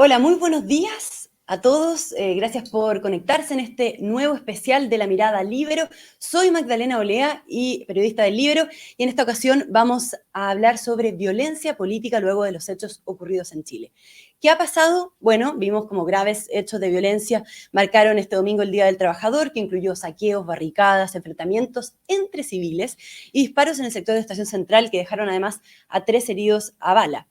Hola, muy buenos días a todos. Gracias por conectarse en este nuevo especial de La Mirada Líbero. Soy Magdalena Olea y periodista del Líbero, y en esta ocasión vamos a hablar sobre violencia política luego de los hechos ocurridos en Chile. ¿Qué ha pasado? Bueno, vimos como graves hechos de violencia marcaron este domingo el Día del Trabajador, que incluyó saqueos, barricadas, enfrentamientos entre civiles y disparos en el sector de Estación Central que dejaron además a 3 heridos a bala.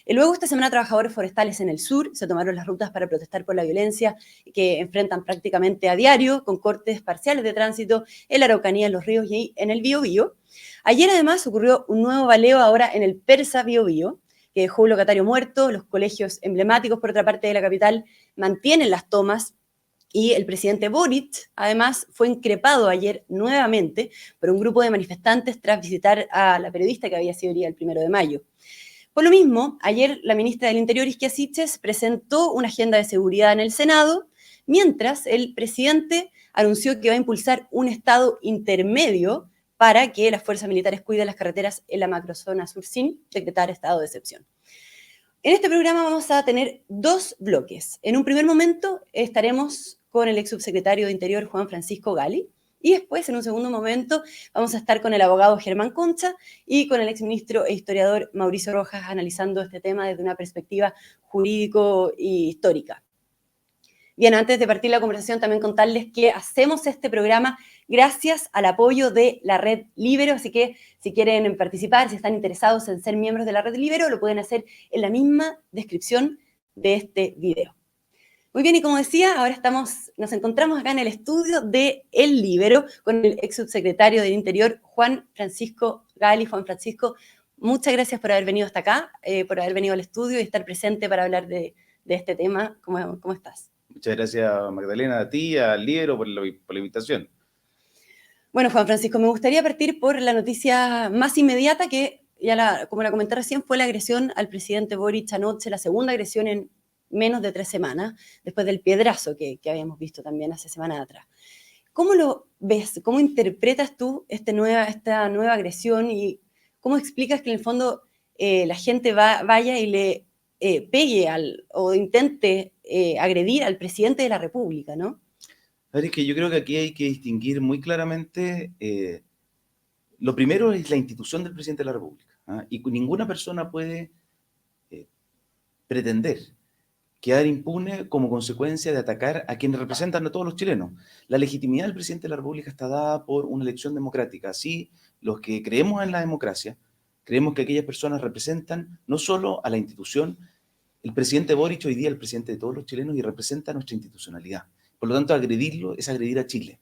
Luego, esta semana, trabajadores forestales en el sur se tomaron las rutas para protestar por la violencia que enfrentan prácticamente a diario, con cortes parciales de tránsito en la Araucanía, en los ríos y en el Biobío. Ayer, además, ocurrió un nuevo baleo ahora en el Persa Biobío, que dejó un locatario muerto. Los colegios emblemáticos, por otra parte, de la capital mantienen las tomas. Y el presidente Boric, además, fue increpado ayer nuevamente por un grupo de manifestantes tras visitar a la periodista que había sido herida el 1 de mayo. Por lo mismo, ayer la ministra del Interior, Isquia Siches, presentó una agenda de seguridad en el Senado, mientras el presidente anunció que va a impulsar un estado intermedio para que las fuerzas militares cuiden las carreteras en la macrozona sur sin decretar estado de excepción. En este programa vamos a tener 2 bloques. En un primer momento estaremos con el ex subsecretario de Interior, Juan Francisco Gali, y después, en un segundo momento, vamos a estar con el abogado Germán Concha y con el exministro e historiador Mauricio Rojas, analizando este tema desde una perspectiva jurídico y histórica. Bien, antes de partir la conversación, también contarles que hacemos este programa gracias al apoyo de la Red Líbero, así que si quieren participar, si están interesados en ser miembros de la Red Líbero, lo pueden hacer en la misma descripción de este video. Muy bien, y como decía, ahora nos encontramos acá en el estudio de El Líbero con el ex subsecretario del Interior, Juan Francisco Gali. Juan Francisco, muchas gracias por haber venido hasta acá, por haber venido al estudio y estar presente para hablar de este tema. ¿Cómo estás? Muchas gracias, Magdalena, a ti, al Líbero, por la invitación. Bueno, Juan Francisco, me gustaría partir por la noticia más inmediata que, como la comenté recién, fue la agresión al presidente Boric anoche, la segunda agresión en menos de 3 semanas, después del piedrazo que habíamos visto también hace semanas atrás. ¿Cómo lo ves? ¿Cómo interpretas tú esta nueva agresión y cómo explicas que en el fondo la gente vaya y le pegue o intente agredir al presidente de la República, ¿no? A ver, es que yo creo que aquí hay que distinguir muy claramente, lo primero es la institución del presidente de la República, ¿ah? Y ninguna persona puede eh, pretender quedar impune como consecuencia de atacar a quienes representan a todos los chilenos. La legitimidad del presidente de la República está dada por una elección democrática. Así, los que creemos en la democracia, creemos que aquellas personas representan no solo a la institución. El presidente Boric hoy día es el presidente de todos los chilenos y representa nuestra institucionalidad. Por lo tanto, agredirlo es agredir a Chile.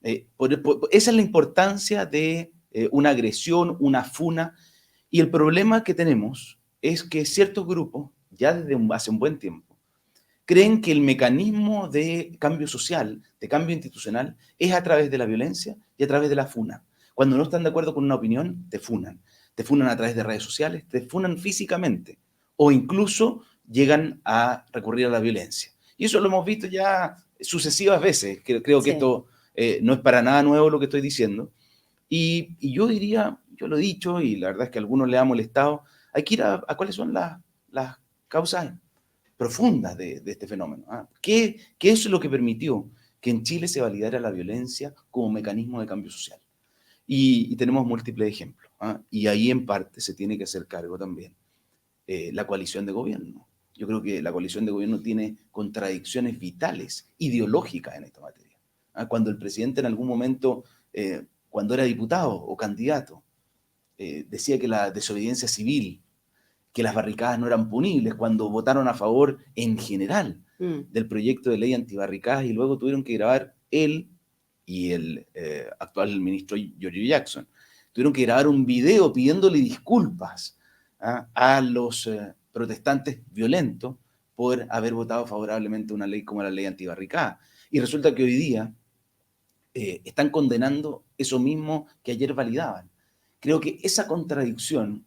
Esa es la importancia de una agresión, una funa. Y el problema que tenemos es que ciertos grupos, ya desde hace un buen tiempo, creen que el mecanismo de cambio social, de cambio institucional, es a través de la violencia y a través de la funa. Cuando no están de acuerdo con una opinión, te funan. Te funan a través de redes sociales, te funan físicamente o incluso llegan a recurrir a la violencia. Y eso lo hemos visto ya sucesivas veces. Creo que esto no es para nada nuevo lo que estoy diciendo. Y yo diría, yo lo he dicho y la verdad es que a algunos le ha molestado, hay que ir a cuáles son las causas profundas de este fenómeno. ¿Qué es lo que permitió que en Chile se validara la violencia como mecanismo de cambio social? Y tenemos múltiples ejemplos. Y ahí en parte se tiene que hacer cargo también la coalición de gobierno. Yo creo que la coalición de gobierno tiene contradicciones vitales, ideológicas en esta materia. Cuando el presidente en algún momento, cuando era diputado o candidato, decía que la desobediencia civil, que las barricadas no eran punibles, cuando votaron a favor en general del proyecto de ley antibarricadas y luego tuvieron que grabar él y el actual ministro Giorgio Jackson, tuvieron que grabar un video pidiéndole disculpas a los protestantes violentos por haber votado favorablemente una ley como la ley antibarricada. Y resulta que hoy día están condenando eso mismo que ayer validaban. Creo que esa contradicción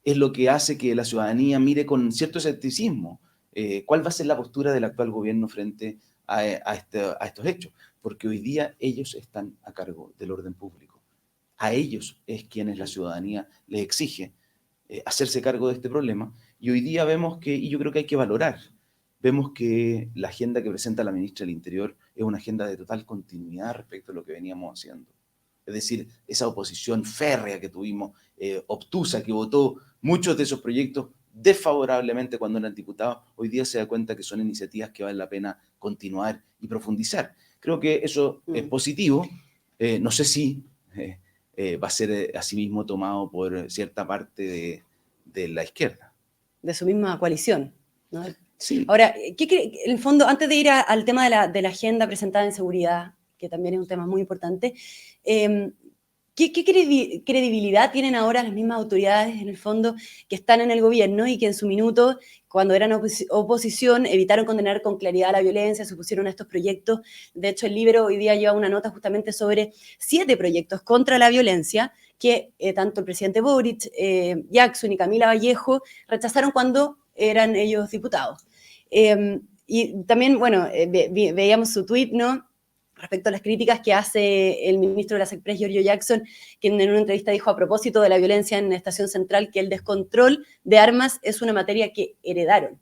es lo que hace que la ciudadanía mire con cierto escepticismo cuál va a ser la postura del actual gobierno frente a estos hechos, porque hoy día ellos están a cargo del orden público. A ellos es quienes la ciudadanía les exige hacerse cargo de este problema, y hoy día vemos que, y yo creo que hay que valorar vemos que la agenda que presenta la ministra del Interior es una agenda de total continuidad respecto a lo que veníamos haciendo. Es decir, esa oposición férrea que tuvimos, obtusa, que votó muchos de esos proyectos desfavorablemente cuando eran diputados, hoy día se da cuenta que son iniciativas que vale la pena continuar y profundizar. Creo que eso es positivo. No sé si va a ser asimismo tomado por cierta parte de la izquierda. De su misma coalición, ¿no? Sí. Ahora, ¿qué cree? En el fondo, antes de ir al tema de la agenda presentada en seguridad, que también es un tema muy importante, ¿qué credibilidad tienen ahora las mismas autoridades, en el fondo, que están en el gobierno y que en su minuto, cuando eran oposición, evitaron condenar con claridad la violencia, se opusieron a estos proyectos? De hecho, el Libro hoy día lleva una nota justamente sobre 7 proyectos contra la violencia que tanto el presidente Boric, Jackson y Camila Vallejo rechazaron cuando eran ellos diputados. Y también, bueno, veíamos su tuit, ¿no?, respecto a las críticas que hace el ministro de la SECPRES, Giorgio Jackson, quien en una entrevista dijo a propósito de la violencia en Estación Central que el descontrol de armas es una materia que heredaron.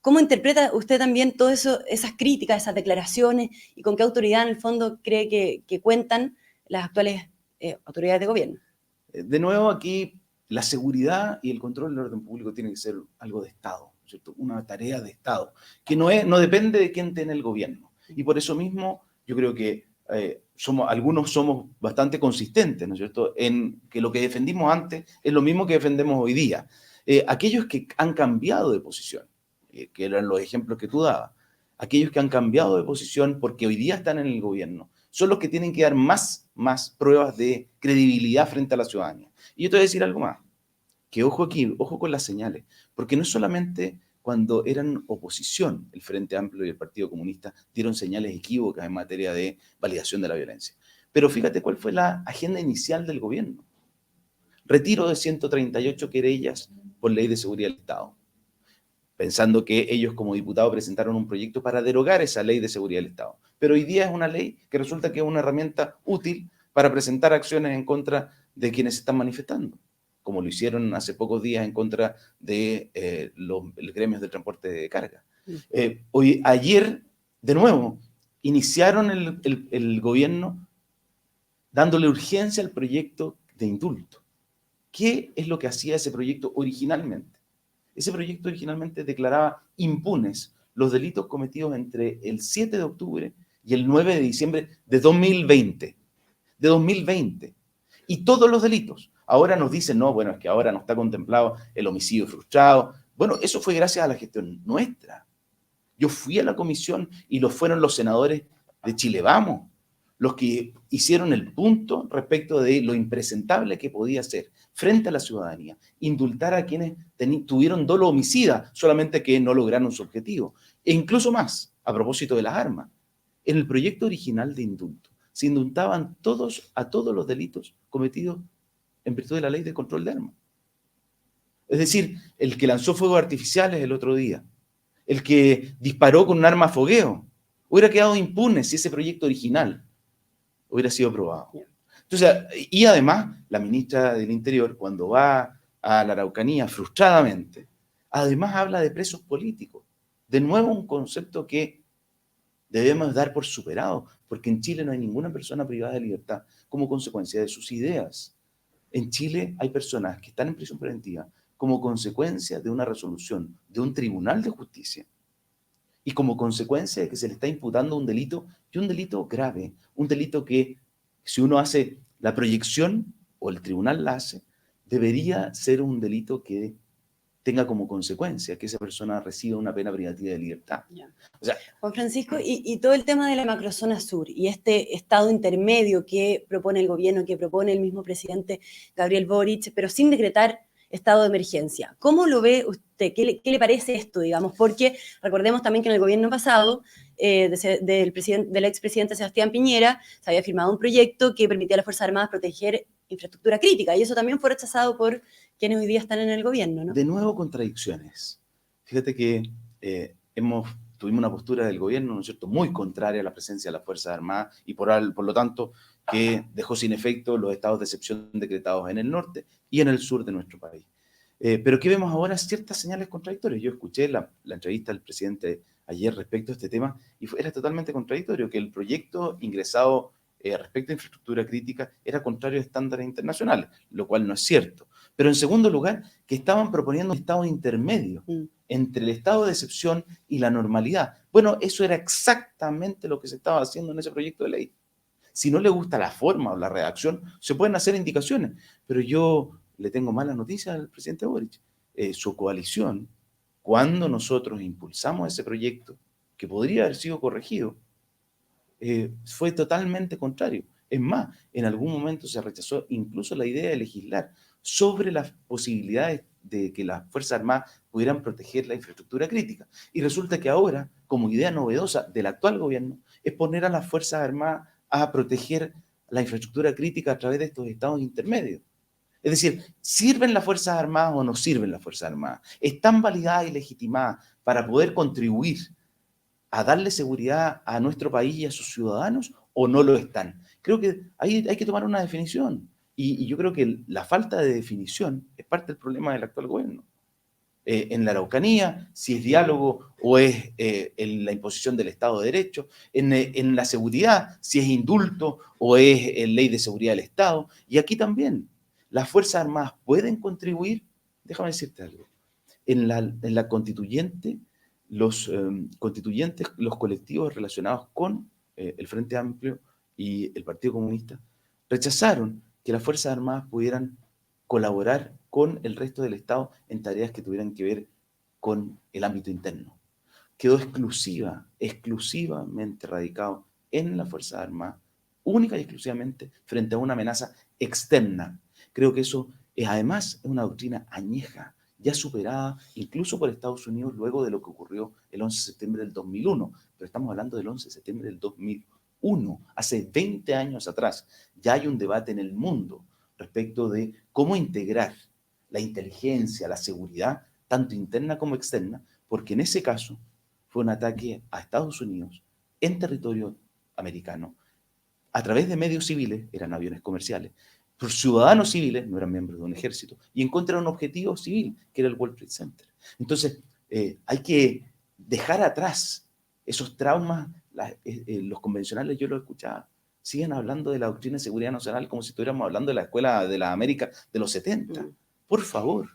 ¿Cómo interpreta usted también todo eso, esas críticas, esas declaraciones, y con qué autoridad en el fondo cree que cuentan las actuales autoridades de gobierno? De nuevo, aquí la seguridad y el control del orden público tiene que ser algo de Estado, ¿cierto? Una tarea de Estado, que no depende de quién tiene el gobierno. Y por eso mismo yo creo que algunos somos bastante consistentes, ¿no es cierto?, en que lo que defendimos antes es lo mismo que defendemos hoy día. Aquellos que han cambiado de posición, que eran los ejemplos que tú dabas, aquellos que han cambiado de posición porque hoy día están en el gobierno, son los que tienen que dar más pruebas de credibilidad frente a la ciudadanía. Y yo te voy a decir algo más, que ojo aquí, ojo con las señales, porque no es solamente cuando eran oposición, el Frente Amplio y el Partido Comunista dieron señales equívocas en materia de validación de la violencia. Pero fíjate cuál fue la agenda inicial del gobierno. Retiro de 138 querellas por ley de seguridad del Estado, pensando que ellos como diputados presentaron un proyecto para derogar esa ley de seguridad del Estado. Pero hoy día es una ley que resulta que es una herramienta útil para presentar acciones en contra de quienes se están manifestando, como lo hicieron hace pocos días en contra de los gremios de transporte de carga. Ayer, de nuevo, iniciaron el gobierno dándole urgencia al proyecto de indulto. ¿Qué es lo que hacía ese proyecto originalmente? Ese proyecto originalmente declaraba impunes los delitos cometidos entre el 7 de octubre y el 9 de diciembre de 2020. De 2020. Y todos los delitos. Ahora nos dicen, no, bueno, es que ahora no está contemplado el homicidio frustrado. Bueno, eso fue gracias a la gestión nuestra. Yo fui a la comisión y fueron los senadores de Chile Vamos los que hicieron el punto respecto de lo impresentable que podía ser frente a la ciudadanía, indultar a quienes tuvieron dolo homicida, solamente que no lograron su objetivo. E incluso más, a propósito de las armas, en el proyecto original de indulto, se indultaban a todos los delitos cometidos en virtud de la ley de control de armas. Es decir, el que lanzó fuegos artificiales el otro día, el que disparó con un arma a fogueo, hubiera quedado impune si ese proyecto original hubiera sido aprobado. Entonces, y además, la ministra del Interior, cuando va a la Araucanía frustradamente, además habla de presos políticos. De nuevo, un concepto que debemos dar por superado, porque en Chile no hay ninguna persona privada de libertad como consecuencia de sus ideas. En Chile hay personas que están en prisión preventiva como consecuencia de una resolución de un tribunal de justicia y como consecuencia de que se le está imputando un delito, y un delito grave, un delito que, si uno hace la proyección, o el tribunal la hace, debería ser un delito que tenga como consecuencia que esa persona reciba una pena privativa de libertad. O sea, Juan Francisco, y todo el tema de la macrozona sur y este estado intermedio que propone el gobierno, que propone el mismo presidente Gabriel Boric, pero sin decretar estado de emergencia. ¿Cómo lo ve usted? ¿Qué le parece esto, digamos? Porque recordemos también que en el gobierno pasado, del expresidente Sebastián Piñera, se había firmado un proyecto que permitía a las Fuerzas Armadas proteger infraestructura crítica, y eso también fue rechazado por quienes hoy día están en el gobierno, ¿no? De nuevo, contradicciones. Fíjate que tuvimos una postura del gobierno, ¿no es cierto?, muy contraria a la presencia de las Fuerzas Armadas y por lo tanto que dejó sin efecto los estados de excepción decretados en el norte y en el sur de nuestro país. Pero ¿qué vemos ahora? Ciertas señales contradictorias. Yo escuché la entrevista del presidente ayer respecto a este tema y era totalmente contradictorio, que el proyecto ingresado respecto a infraestructura crítica era contrario a estándares internacionales, lo cual no es cierto. Pero en segundo lugar, que estaban proponiendo un estado intermedio entre el estado de excepción y la normalidad. Bueno, eso era exactamente lo que se estaba haciendo en ese proyecto de ley. Si no le gusta la forma o la redacción, se pueden hacer indicaciones. Pero yo le tengo malas noticias al presidente Boric. Su coalición, cuando nosotros impulsamos ese proyecto, que podría haber sido corregido, fue totalmente contrario. Es más, en algún momento se rechazó incluso la idea de legislar sobre las posibilidades de que las Fuerzas Armadas pudieran proteger la infraestructura crítica. Y resulta que ahora, como idea novedosa del actual gobierno, es poner a las Fuerzas Armadas a proteger la infraestructura crítica a través de estos estados intermedios. Es decir, ¿sirven las Fuerzas Armadas o no sirven las Fuerzas Armadas? ¿Están validadas y legitimadas para poder contribuir a darle seguridad a nuestro país y a sus ciudadanos o no lo están? Creo que ahí hay que tomar una definición. Y yo creo que la falta de definición es parte del problema del actual gobierno. En la Araucanía, si es diálogo o es en la imposición del Estado de Derecho, en la seguridad, si es indulto o es ley de seguridad del Estado. Y aquí también, las Fuerzas Armadas pueden contribuir, déjame decirte algo, en la constituyente, constituyentes, los colectivos relacionados con el Frente Amplio y el Partido Comunista, rechazaron que las Fuerzas Armadas pudieran colaborar con el resto del Estado en tareas que tuvieran que ver con el ámbito interno. Quedó exclusivamente radicado en las Fuerzas Armadas, única y exclusivamente frente a una amenaza externa. Creo que eso es además una doctrina añeja, ya superada incluso por Estados Unidos luego de lo que ocurrió el 11 de septiembre del 2001. Pero estamos hablando del 11 de septiembre del 2001, hace 20 años atrás. Ya hay un debate en el mundo respecto de cómo integrar la inteligencia, la seguridad, tanto interna como externa, porque en ese caso fue un ataque a Estados Unidos en territorio americano, a través de medios civiles, eran aviones comerciales, por ciudadanos civiles, no eran miembros de un ejército, y en contra de un objetivo civil, que era el World Trade Center. Entonces, hay que dejar atrás esos traumas. Los convencionales, yo lo escuchaba, siguen hablando de la doctrina de seguridad nacional como si estuviéramos hablando de la escuela de la América de los 70. Por favor.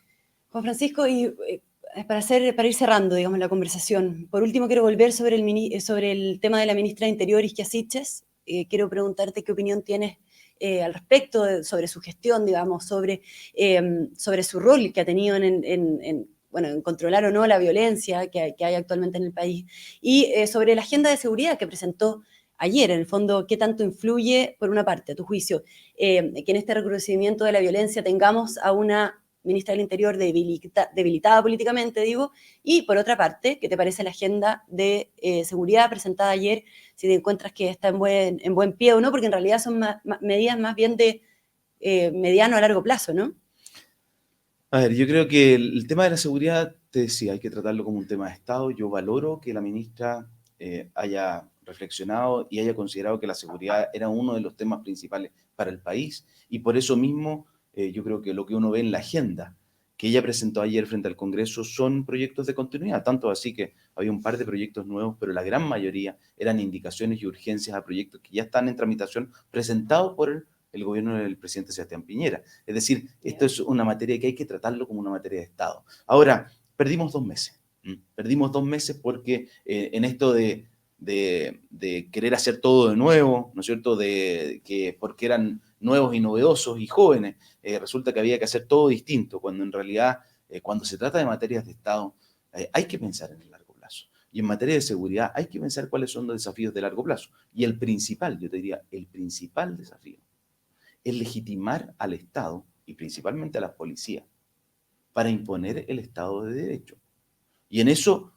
Juan Francisco, y para ir cerrando, digamos, la conversación, por último quiero volver sobre el tema de la ministra de Interior, Ixquia Siches. Quiero preguntarte qué opinión tienes al respecto, sobre su gestión, digamos, sobre su rol que ha tenido bueno, en controlar o no la violencia que hay actualmente en el país, y sobre la agenda de seguridad que presentó ayer, en el fondo, qué tanto influye, por una parte, a tu juicio, que en este recrudecimiento de la violencia tengamos a una ministra del Interior debilitada políticamente, digo, y por otra parte, ¿qué te parece la agenda de seguridad presentada ayer? Si te encuentras que está en buen pie o no, porque en realidad son medidas más bien de mediano a largo plazo, ¿no? A ver, yo creo que el tema de la seguridad, te decía, hay que tratarlo como un tema de Estado. Yo valoro que la ministra haya reflexionado y haya considerado que la seguridad era uno de los temas principales para el país. Y por eso mismo, yo creo que lo que uno ve en la agenda que ella presentó ayer frente al Congreso son proyectos de continuidad. Tanto así que había un par de proyectos nuevos, pero la gran mayoría eran indicaciones y urgencias a proyectos que ya están en tramitación, presentados por el gobierno del presidente Sebastián Piñera. Es decir, esto es una materia que hay que tratarlo como una materia de Estado. Ahora, perdimos 2 meses. Perdimos 2 meses porque en esto de querer hacer todo de nuevo, ¿no es cierto? Porque eran nuevos y novedosos y jóvenes, resulta que había que hacer todo distinto, cuando en realidad, cuando se trata de materias de Estado, hay que pensar en el largo plazo. Y en materia de seguridad hay que pensar cuáles son los desafíos de largo plazo. Y el principal, yo te diría, el principal desafío es legitimar al Estado y principalmente a las policías para imponer el Estado de Derecho. Y en eso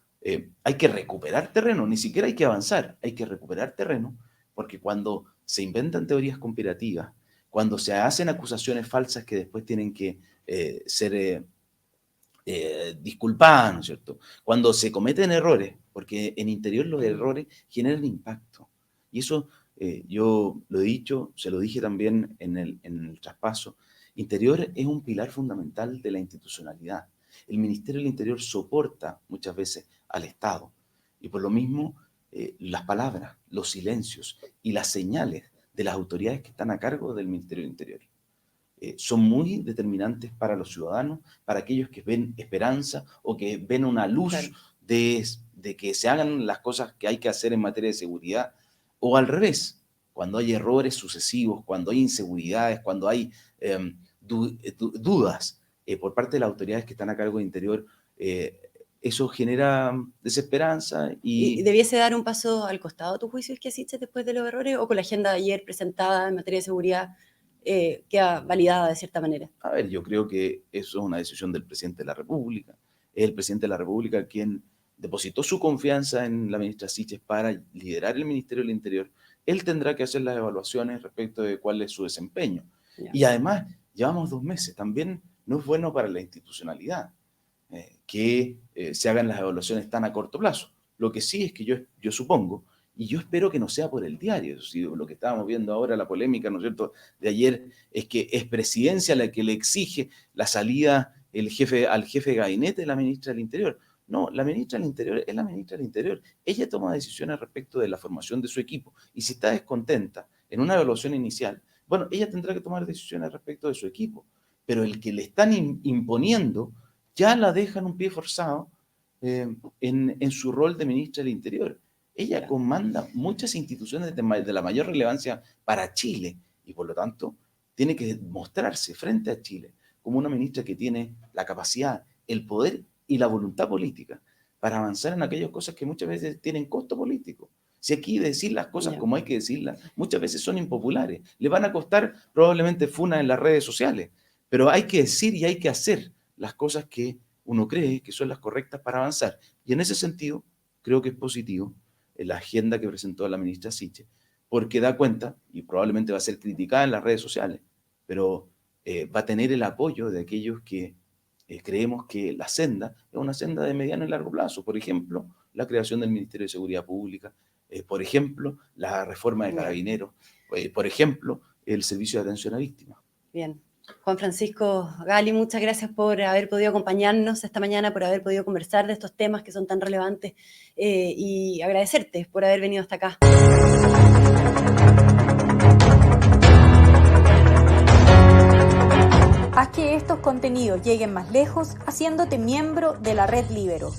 hay que recuperar terreno, ni siquiera hay que avanzar, hay que recuperar terreno, porque cuando se inventan teorías conspirativas, cuando se hacen acusaciones falsas que después tienen que ser disculpadas, ¿no es cierto? Cuando se cometen errores, porque en interior los errores generan impacto. Y eso yo lo he dicho, se lo dije también en el traspaso, Interior es un pilar fundamental de la institucionalidad. El Ministerio del Interior soporta muchas veces al Estado y por lo mismo las palabras, los silencios y las señales de las autoridades que están a cargo del Ministerio del Interior son muy determinantes para los ciudadanos, para aquellos que ven esperanza o que ven una luz Claro. de que se hagan las cosas que hay que hacer en materia de seguridad, o al revés, cuando hay errores sucesivos, cuando hay inseguridades, cuando hay dudas por parte de las autoridades que están a cargo del Interior, eso genera desesperanza ¿Y y... debiese dar un paso al costado, a tu juicio, es que asiste después de los errores, o con la agenda de ayer presentada en materia de seguridad queda validada de cierta manera? A ver, yo creo que eso es una decisión del presidente de la República. Es el presidente de la República quien depositó su confianza en la ministra Siches para liderar el Ministerio del Interior. Él tendrá que hacer las evaluaciones respecto de cuál es su desempeño. Ya. Y además, llevamos 2 meses. También no es bueno para la institucionalidad que se hagan las evaluaciones tan a corto plazo. Lo que sí es que yo supongo, y yo espero que no sea por el diario, lo que estábamos viendo ahora, la polémica, ¿no es cierto?, de ayer, es que es Presidencia la que le exige la salida al jefe de gabinete de la ministra del Interior. No, la ministra del Interior es la ministra del Interior. Ella toma decisiones respecto de la formación de su equipo. Y si está descontenta en una evaluación inicial, bueno, ella tendrá que tomar decisiones respecto de su equipo. Pero el que le están imponiendo ya la dejan un pie forzado en su rol de ministra del Interior. Ella comanda muchas instituciones de la mayor relevancia para Chile y por lo tanto tiene que mostrarse frente a Chile como una ministra que tiene la capacidad, el poder y la voluntad política para avanzar en aquellas cosas que muchas veces tienen costo político. Si aquí decir las cosas como hay que decirlas, muchas veces son impopulares. Le van a costar probablemente funas en las redes sociales, pero hay que decir y hay que hacer las cosas que uno cree que son las correctas para avanzar. Y en ese sentido, creo que es positivo la agenda que presentó la ministra Siches, porque da cuenta, y probablemente va a ser criticada en las redes sociales, pero va a tener el apoyo de aquellos que creemos que la senda es una senda de mediano y largo plazo. Por ejemplo, la creación del Ministerio de Seguridad Pública, por ejemplo, la reforma de Carabineros, por ejemplo, el servicio de atención a víctimas. Bien. Juan Francisco Gali, muchas gracias por haber podido acompañarnos esta mañana, por haber podido conversar de estos temas que son tan relevantes y agradecerte por haber venido hasta acá. Haz que estos contenidos lleguen más lejos haciéndote miembro de la Red Libero.